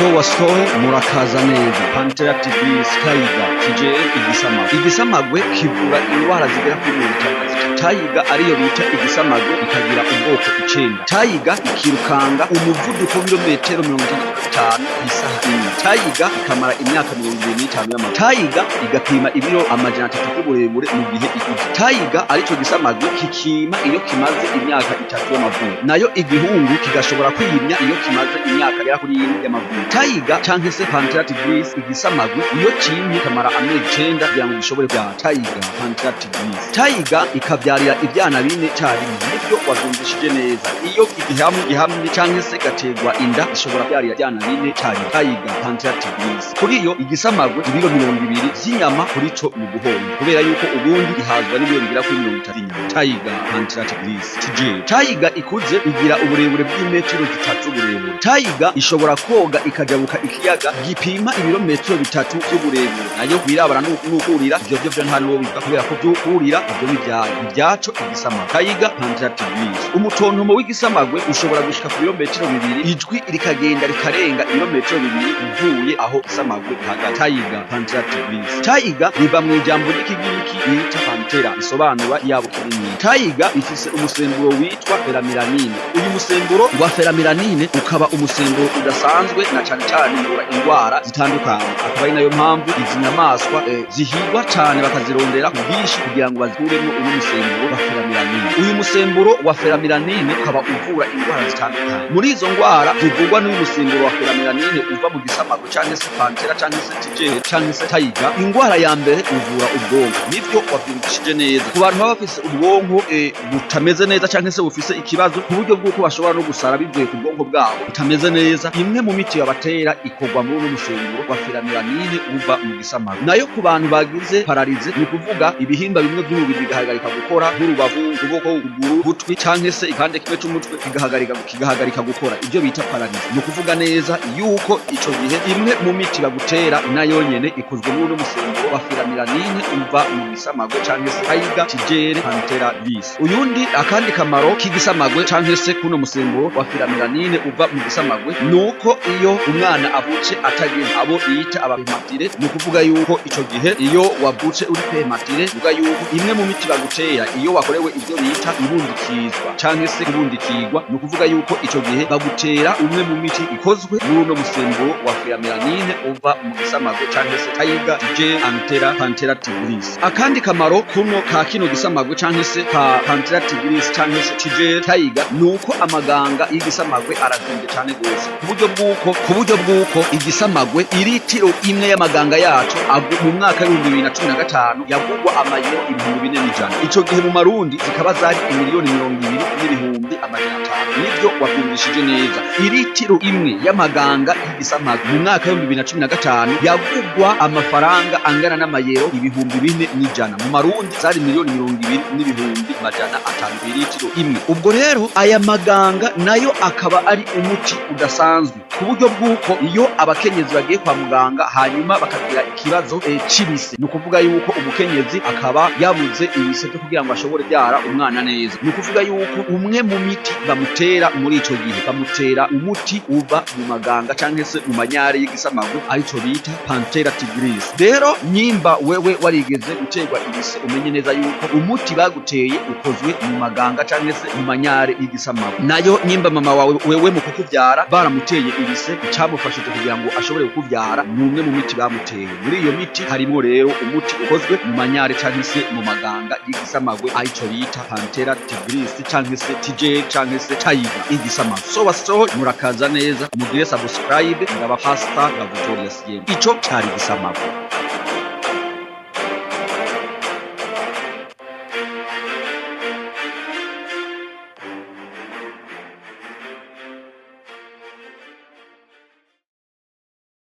wasohoye murakaza neza. Pantera TV Tayiga kijeye igisamagwe kivura indwara zigera kuri 50. Tayiga ariyo bita igisamagwe ikagira ubwoko 9. Tayiga ikirukanga umuvuduko w'ibirometero 35 isaha imwe. Tayiga ikamara imyaka 25 y'amavuko. Tayiga igapima ibiro amajana 3 y'uburebure mu gihe ikuze. Tayiga arico gisamagwe kikima iyo kimaze imyaka 3 y'amavuko. Nayo igihungu kigashobora kwiyimya iyo kimaze imyaka yera kuri 7 y'amavuko. Tayiga canke se Pantera TV igisamagwe iyo kimye kamara amezi 9 kugira ngo gishobore bya Tayiga Pantera TV. Tayiga ikabyarira ibyana bine cyari nibyo wabyumvishije neza. Iyo igihamye canke se gategwa inda ishobora byarira ibyana bine cyari Tayiga Pantera TV. Kuri iyo igisamagwe ibiro 200 z'inyama kuri co mu guhonga kubera yuko ubundi ihazwa n'ibiro bigira kuri 30 inyama. Tayiga Pantera TV. Tayiga ikuze igira uburebure bw'imetero 3 burebure. Tayiga ishobora koga ikajabuka ikiyaga gipima ibirometero 3 by'uburebure. Nayo wirabara n'ukurira ivyo byo nta nuwo biva kubera ko by'ukurira ibyo ibyaco igisamagwe. Tayiga Pantera TV. Umutontomo w'igisamagwe ushobora gushika ku birometero 2, ijwi rikagenda rikarenga ibirometero 2 uvuye aho igisamagwe hagati. Tayiga Pantera TV. Tayiga riva mu ijambo ry'ikigiriki bita pantera isobanura yabo kinini. Tayiga ifise umusemburo witwa feramilanine. Uyu musemburo wa feramilanine ukaba umusemburo udasanzwe na cyane indwara zitandukanye. Akaba ari nayo mpamvu izi nyamaswa zihigwa cyane bakazirondera ku bwinshi kugira ngo bazikuremo uyu musemburo wa feramilanine. Uyu musemburo wa feramilanine ukaba uvura indwara zitandukanye. Muri izo ndwara zivugwa n'uyu musemburo wa feramilanine uva mu gisamagwe cyangwa se pantera cyangwa se tigere cyangwa se tayiga. Indwara ya mbere uvura ubwonko. Nivyo wabyumvishije neza. Ku bantu baba bafise ubwonko butameze neza cyangwa se bufise ikibazo ku buryo bw'uko bashobora no gusara bivuye ku bwonko bwabo butameze neza, imwe mu miti yabatera ikogwa muri uno musemburo wa feramilanine uva mu gisamagwe. Nayo ku bantu bagize paralize ni kuvuga ibihimba bimwe by'umubiri bigahagarika gukora nk'urubavu, ukuboko, ukuguru, gutwi cyangwa se ikande kimwe cy'umutwe kigahagarika gukora, ibyo bita paralize. Ni kuvuga neza yuko ico gihe imwe mu miti bagutera nayo nyene ikozwe muri uno musemburo wa feramilanine uva mu gisamagwe cyangwa se Tayiga tigere Pantera bis. Uyundi akandi kamaro k'igisamagwe cyangwa se kuno musemburo wa feramilanine uva mu gisamagwe nuko iyo umwana avutse atagira abo yita abapematire. Ni kuvuga yuko ico gihe iyo wavutse uri pematire uvuga yuko imwe mu miti bagutera iyo wakorewe ibyo bita ibundikizwa cyangwa se ibundikirwa, ni kuvuga yuko ico gihe bagutera umwe mu miti ikozwe muri uno musemburo wa feramilanine uva mu gisamagwe cyangwa se Tayiga tigere Pantera TV. Akandi kamaro kuno ka kino gisamagwe cyangwa se ka Pantera TV cyangwa se tigere Tayiga nuko amaganga y'igisamagwe arazimbe cyane gose ku buryo bw'uko igisamagwe iritiro imwe y'amaganga yacu mu mwaka wa 2015 yagugwa amayero 2400. Ico gihe mu marundi zikaba zari 1,200,000 amajana 5. Nivyo wabyumvishije neza. Iritiro imwe y'amaganga y'igisamagwe mu mwaka wa 2015 yagugwa amafaranga angana n'amayero 4,100. Mu marundi zari 1,200,000 amajana 5 iritiro imwe. Ubwo rero aya maganga nayo akaba ari umuti udasanzwe ku buryo bw'uko iyo abakenyezi bagiye kwa muganga hanyuma bakagira ikibazo c'ibise, ni kuvuga yuko umukenyezi akaba yabuze ibise byo kugira ngo ashobore byara umwana neza. Ni kuvuga yuko umwe mu miti bamutera muri ico gihe bamutera umuti uva mu maganga cyangwa se mu manyare y'igisamagwe arico bita Pantera TV. Rero nyimba wewe warigeze guterwa ibise umenye neza yuko umuti baguteye ukozwe mu maganga cyangwa se mu manyare y'igisamagwe. Nayo nyimba mama wawe wewe mu kukubyara baramuteye ibise cyamufashije kugira ngo ashobore kukubyara, numwe mu miti bamuteye. Muri iyo miti harimo rero umuti ukozwe mu manyare cyangwa se mu maganga y'igisamagwe arico bita Pantera TV cyangwa se tigere cyangwa se Tayiga igisamagwe. So murakaza neza, mugire subscribe ngaba pasta Victorious Game. Ico cyari igisamagwe.